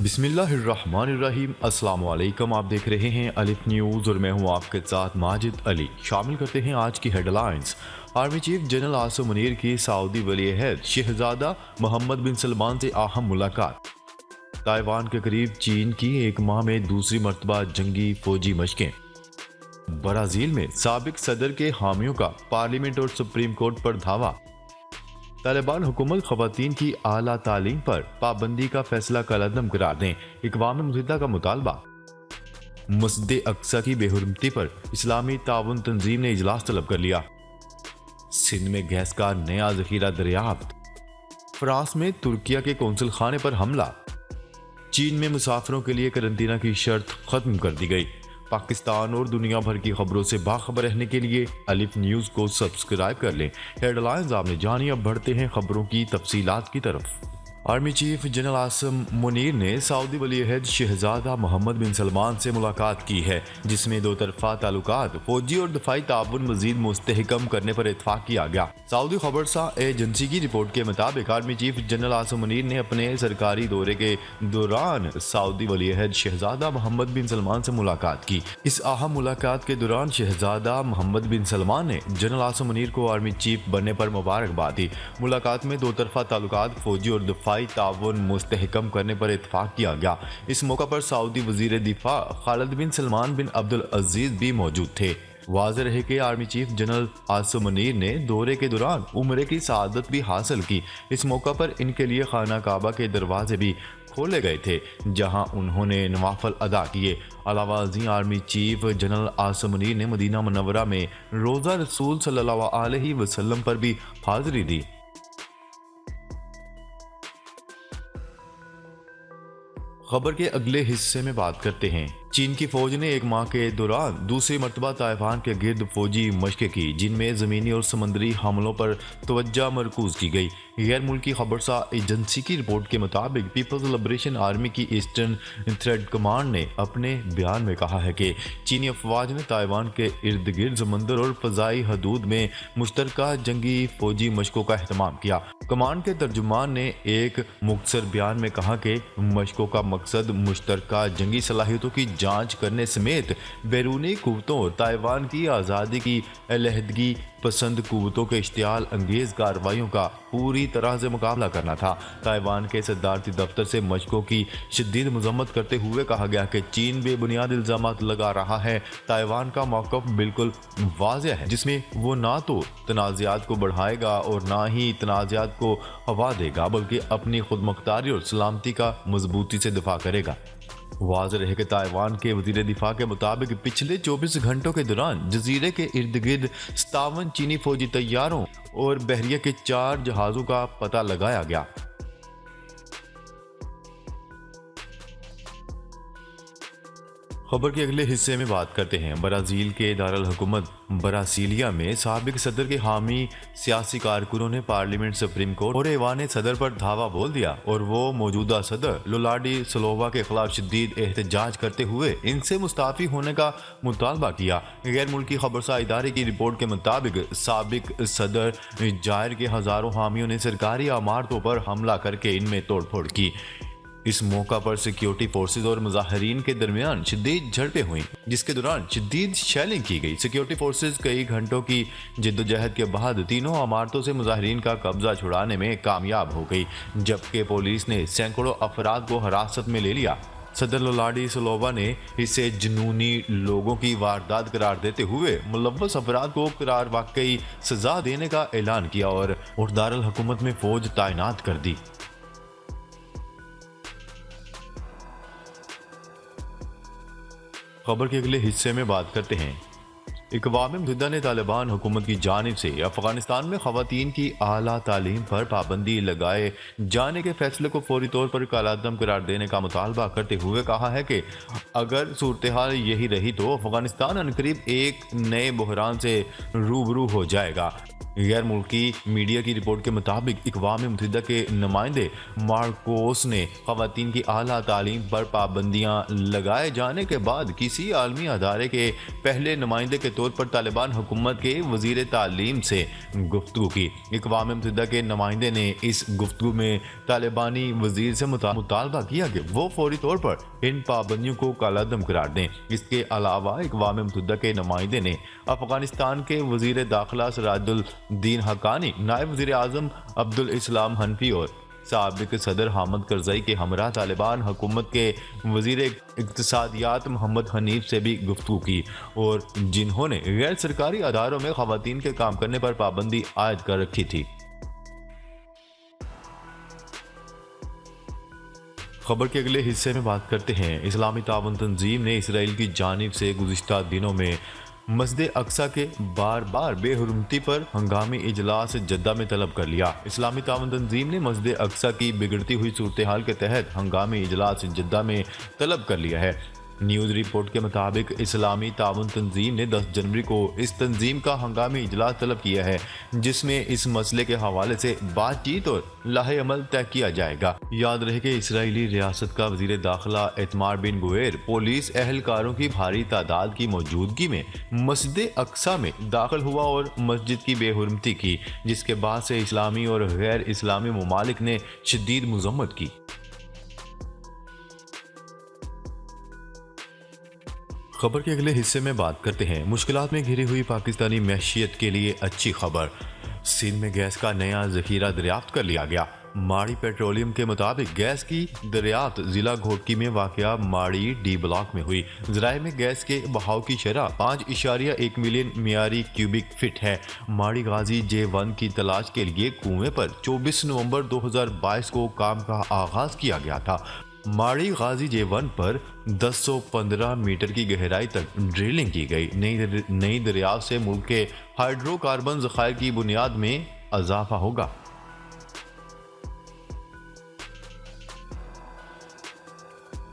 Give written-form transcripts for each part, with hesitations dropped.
बिस्मिल्लाहिर्रहमानिर्रहीम। अस्सलाम वालेकुम। आप देख रहे हैं अलिफ न्यूज़ और मैं हूं आपके साथ माजिद अली। शामिल करते हैं आज की headlines. Army chief general Asim Munir की सऊदी वली-ए-अहद शहजादा मोहम्मद बिन सलमान से अहम मुलाकात। ताइवान के करीब चीन की एक माह में दूसरी मरतबा जंगी फौजी मशकें। ब्राज़ील में साबिक सदर के हामियों का पार्लियामेंट और सुप्रीम कोर्ट पर धावा। तालिबान हुकूमत खवातीन की आला तालीम पर पाबंदी का फैसला कलअदम करार दें, अक़वाम मुत्तहिदा का मुतालबा। मस्जिद अक्सा की बेहुरमती पर इस्लामी ताउन तंजीम ने इजलास तलब कर लिया। सिंध में गैस का नया जखीरा दरियाफ्त। फ्रांस में तुर्किया के कौंसल खाने पर हमला। चीन में मुसाफिरों के लिए करंतना की शर्त खत्म कर दी गई। पाकिस्तान और दुनिया भर की खबरों से बाखबर रहने के लिए अलिफ न्यूज़ को सब्सक्राइब कर लें। हेडलाइंस आपने जानी, अब बढ़ते हैं खबरों की तफसीलात की तरफ। Army chief general Asim Munir ने सऊदी वली-ए-अहद शहजादा मोहम्मद बिन सलमान से मुलाकात की है, जिसमें दो तरफा ताल्लुकात, फौजी और दफाई ताउन मजीद मुस्तहकम करने पर इत्तफाक किया गया। सऊदी खबरसा एजेंसी की रिपोर्ट के मुताबिक army chief general Asim Munir ने अपने सरकारी दौरे के दौरान सऊदी वली-ए-अहद शहजादा मोहम्मद बिन सलमान से मुलाकात की। इस अहम मुलाकात के दौरान शहजादा मोहम्मद बिन सलमान ने जनरल आसिम मुनीर को आर्मी चीफ बनने पर मुबारकबाद दी। मुलाकात में दो तरफा ताल्लुकात, फौजी और दफाई ताउन मुस्तहकम करने पर इत्तफाक किया गया। इस मौका पर सऊदी वजीर दिफा खालिद बिन सलमान बिन अब्दुल अजीज भी मौजूद थे। वाज़ेह रहे कि army chief general Asim Munir ने दौरे के दौरान उम्रे की सआदत भी हासिल की। इस मौका पर इनके लिए खाना काबा के दरवाजे भी खोले गए थे, जहां उन्होंने नवाफल अदा किए। अलावा अज़ीं army chief general Asim Munir ने मदीना मुनव्वरा में रोज़ा रसूल सल्लल्लाहु अलैहि वसल्लम पर भी हाजिरी दी। खबर के अगले हिस्से में बात करते हैं। चीन की फौज ने एक माह के दौरान दूसरी मरतबा ताइवान के गिर्द फौजी मशकें की, जिनमें ज़मीनी और समुद्री हमलों पर तवज्जो मरकूज की गई। गैर मुल्की खबरसा एजेंसी की रिपोर्ट के मुताबिक पीपल्स लिबरेशन आर्मी की ईस्टर्न थ्रेड कमांड ने अपने बयान में कहा है कि चीनी अफवाज ने ताइवान के इर्द गिर्द समंदर और फ़ज़ाई हदूद में मुश्तरका जंगी फौजी मशकों का अहतमाम किया। कमांड के तर्जुमान ने एक मुख्तसर बयान में कहा कि मशकों का मकसद मुश्तरका जंगी सलाहियतों की जांच करने समेत बैरूनी कुव्वतों और ताइवान की आज़ादी की अलहदगी पसंद कुव्वतों के इश्तियाल अंगेज कार्रवाइयों का पूरी तरह से मुकाबला करना था। ताइवान के सदारती दफ्तर से मशकों की शदीद मजम्मत करते हुए कहा गया कि चीन बेबुनियाद इल्जामात लगा रहा है। ताइवान का मौक़िफ़ बिल्कुल वाज़ेह है, जिसमें वो ना तो तनाज़ात को बढ़ाएगा और ना ही तनाज़ात को हवा देगा, बल्कि अपनी खुद मुख्तारी और सलामती का मजबूती से दिफा करेगा। वाज़ेह रहे कि ताइवान के वज़ीर दिफा के मुताबिक पिछले 24 घंटों के दौरान जजीरे के इर्द गिर्द 57 चीनी फौजी तैयारों और बहरिया के 4 जहाज़ों का पता लगाया गया। खबर के अगले हिस्से में बात करते हैं। ब्राज़ील के दारुल हुकूमत ब्रासीलिया में साबिक सदर के हामी सियासी कारकुनों ने पार्लियामेंट, सुप्रीम कोर्ट और ऐवान सदर पर धावा बोल दिया और वो मौजूदा सदर लुला डी सिल्वा के खिलाफ शदीद एहतजाज करते हुए इनसे मुस्ताफ़ी होने का मुतालबा किया। गैर मुल्की खबरसा इदारे की रिपोर्ट के मुताबिक साबिक सदर जाहिर के हज़ारों हामियों ने सरकारी इमारतों पर हमला करके इनमें तोड़ फोड़ की। इस मौका पर सिक्योरिटी फोर्सेज और मुजाहिरीन के दरमियान शदीद झड़पें हुई, जिसके दौरान शदीद शेलिंग की गई। सिक्योरिटी फोर्सेज कई घंटों की जद्दोजहद के बाद तीनों इमारतों से मुजाहिरीन का कब्जा छुड़ाने में कामयाब हो गई, जबकि पुलिस ने सैकड़ों अफराद को हिरासत में ले लिया। सदर लुला डी सिल्वा ने इसे जुनूनी लोगों की वारदात करार देते हुए मुलव्वस अफराद को करार वाकई सजा देने का ऐलान किया और दारुल हुकूमत में फौज तैनात कर दी। खबर के अगले हिस्से में बात करते हैं। अक़वाम मुत्तहिदा ने तालिबान हुकूमत की जानिब से अफगानिस्तान में ख़वातीन की आला तालीम पर पाबंदी लगाए जाने के फैसले को फौरी तौर पर कलअदम करार देने का मुतालबा करते हुए कहा है कि अगर सूरत हाल यही रही तो अफगानिस्तान अनकरीब एक नए बहरान से रूबरू हो जाएगा। गैर मुल्की मीडिया की रिपोर्ट के मुताबिक अक़वाम मुत्तहिदा के नुमाइंदे मार्कोस ने ख़वातीन की आला तालीम पर पाबंदियाँ लगाए जाने के बाद किसी आलमी अदारे के पहले नुमाइंदे के तौर पर तालिबान हुकूमत के वजीर तालीम से गुफ्तगू की। अक़वाम मुत्तहिदा के नुमाइंदे ने इस गुफ्तगू में तालिबानी वजीर से मुतालबा किया कि वो फौरी तौर पर इन पाबंदियों को कालादम करार दें। इसके अलावा अक़वाम मुत्तहिदा के नुमाइंदे ने अफगानिस्तान के वजीर दाखिला सिराजुल दीन हक्कानी, नायब वजीर आज़म अब्दुल इस्लाम हनफी और साबिक सदर हामिद करज़ई के हमरा तालिबान हुकूमत के वजीर इक़्तिसादियात मोहम्मद हनीफ से भी गुफ्तगू की और जिन्होंने गैर सरकारी अदारों में ख़वातीन के काम करने पर पाबंदी आयद कर रखी थी। खबर के अगले हिस्से में बात करते हैं। इस्लामी ताउन तंजीम ने इसराइल की जानिब से गुज़िश्ता दिनों में मस्जिद अक्सा के बार बार बेहुरमती पर हंगामी इजलास जद्दा में तलब कर लिया। इस्लामी ताउन तंजीम ने मस्जिद अक्सा की बिगड़ती हुई सूरत हाल के तहत हंगामी इजलास जद्दा में तलब कर लिया है। न्यूज़ रिपोर्ट के मुताबिक इस्लामी ताउन तंजीम ने 10 जनवरी को इस तंजीम का हंगामी इजलास तलब किया है, जिसमें इस मसले के हवाले से बातचीत और लाहे अमल तय किया जाएगा। याद रहे कि इसराइली रियासत का वजीर दाखिला इतमार बिन गुवेर पुलिस एहलकारों की भारी तादाद की मौजूदगी में मस्जिद अक्सा में दाखिल हुआ और मस्जिद की बेहुरमती की, जिसके बाद से इस्लामी और गैर इस्लामी ममालिक ने शदीद मजम्मत की। खबर के अगले हिस्से में बात करते हैं। मुश्किलात में घिरी हुई पाकिस्तानी मैशियत के लिए अच्छी खबर। सिंध में गैस का नया जखीरा दरियाफ्त कर लिया गया। माड़ी पेट्रोलियम के मुताबिक गैस की दरियाफ्त जिला घोटकी में वाक़या माड़ी डी ब्लॉक में हुई। ज़राए में गैस के बहाव की शरह 5.1 मिलियन मियारी क्यूबिक फिट है। माड़ी गाजी J1 की तलाश के लिए कुएं पर 24 नवंबर 2022 को काम का आगाज किया गया था। माड़ी गाजी J1 पर 1015 मीटर की गहराई तक ड्रिलिंग की गई। नई दरियाफ्त से मुल्क के हाइड्रोकार्बन ज़खायर की बुनियाद में इजाफा होगा।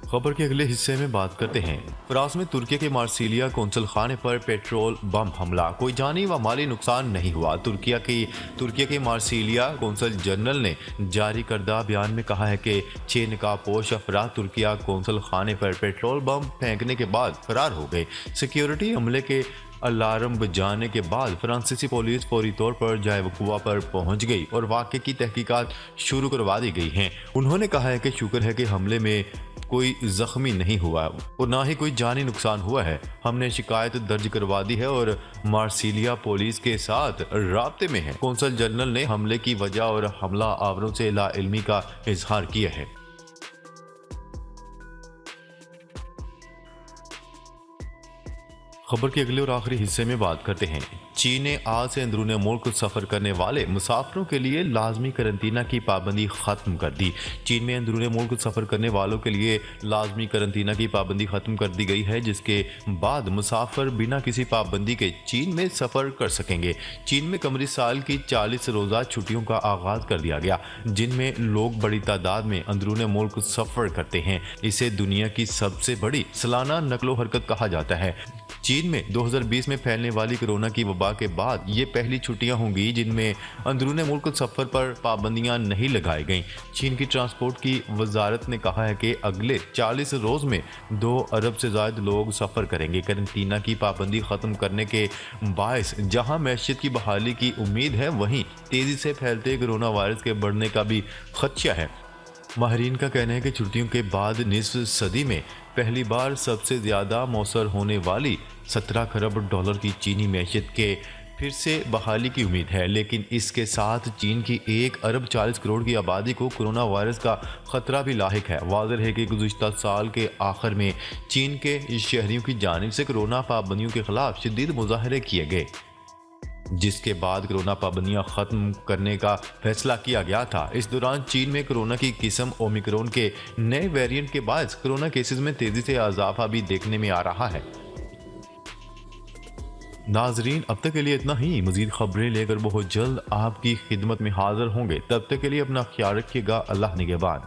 खबर के अगले हिस्से में बात करते हैं। फ्रांस में तुर्की के मार्सिलिया कौंसल खाने पर पेट्रोल बम हमला, कोई जानी व माली नुकसान नहीं हुआ। तुर्की के मार्सिलिया कौंसल जनरल ने जारी करदा बयान में कहा है कि 6 नकाबपोश अफराद तुर्किया कौंसल खाने पर पेट्रोल बम फेंकने के बाद फरार हो गए। सिक्योरिटी हमले के अलार्म बजाने के बाद फ्रांसीसी पुलिस फौरी तौर पर जाए वकुआ पर पहुंच गई और वाक़े की तहकीकात शुरू करवा दी गई हैं। उन्होंने कहा है कि शुक्र है कि हमले में कोई जख्मी नहीं हुआ और ना ही कोई जानी नुकसान हुआ है। हमने शिकायत दर्ज करवा दी है और मार्सिलिया पुलिस के साथ राब्ते में है। कौंसल जनरल ने हमले की वजह और हमला आवरों से लाइल्मी का इजहार किया है। खबर के अगले और आखिरी हिस्से में बात करते हैं। चीन ने आज से अंदरूनी मुल्क सफ़र करने वाले मुसाफिरों के लिए लाजमी करंतना की पाबंदी ख़त्म कर दी। चीन में अंदरूनी मुल्क सफ़र करने वालों के लिए लाजमी करंतना की पाबंदी ख़त्म कर दी गई है, जिसके बाद मुसाफिर बिना किसी पाबंदी के चीन में सफ़र कर सकेंगे। चीन में कमरी साल की 40 रोज़ा छुट्टियों का आगाज़ कर दिया गया, जिनमें लोग बड़ी तादाद में अंदरूनी मुल्क सफ़र करते हैं। इसे दुनिया की सबसे बड़ी सालाना नकलो हरकत कहा जाता है। चीन में 2020 में फैलने वाली कोरोना की वबा के बाद ये पहली छुट्टियां होंगी जिनमें अंदरूनी मुल्क सफ़र पर पाबंदियां नहीं लगाई गईं। चीन की ट्रांसपोर्ट की वजारत ने कहा है कि अगले 40 रोज़ में 2 अरब से ज़्यादा लोग सफ़र करेंगे। करंतना की पाबंदी ख़त्म करने के बायस जहां मैशियत की बहाली की उम्मीद है, वहीं तेज़ी से फैलते कोरोना वायरस के बढ़ने का भी खदशा है। माहिरीन का कहना है कि छुट्टियों के बाद निस्फ सदी में पहली बार सबसे ज़्यादा मौसर होने वाली 17 खरब डॉलर की चीनी मैशियत के फिर से बहाली की उम्मीद है, लेकिन इसके साथ चीन की 1 अरब 40 करोड़ की आबादी को कोरोना वायरस का खतरा भी लाहिक है। वाज़ेह है कि गुज़िश्ता साल के आखिर में चीन के शहरियों की जानिब से कोरोना पाबंदियों के खिलाफ शदीद मुजाहरे किए गए, जिसके बाद कोरोना पाबंदियां खत्म करने का फैसला किया गया था। इस दौरान चीन में कोरोना की किस्म ओमिक्रॉन के नए वेरिएंट के बाद कोरोना केसेस में तेजी से इजाफा भी देखने में आ रहा है। नाजरीन, अब तक के लिए इतना ही। मजीद खबरें लेकर बहुत जल्द आपकी खिदमत में हाजिर होंगे। तब तक के लिए अपना ख्याल रखिएगा। अल्लाह निगहबान।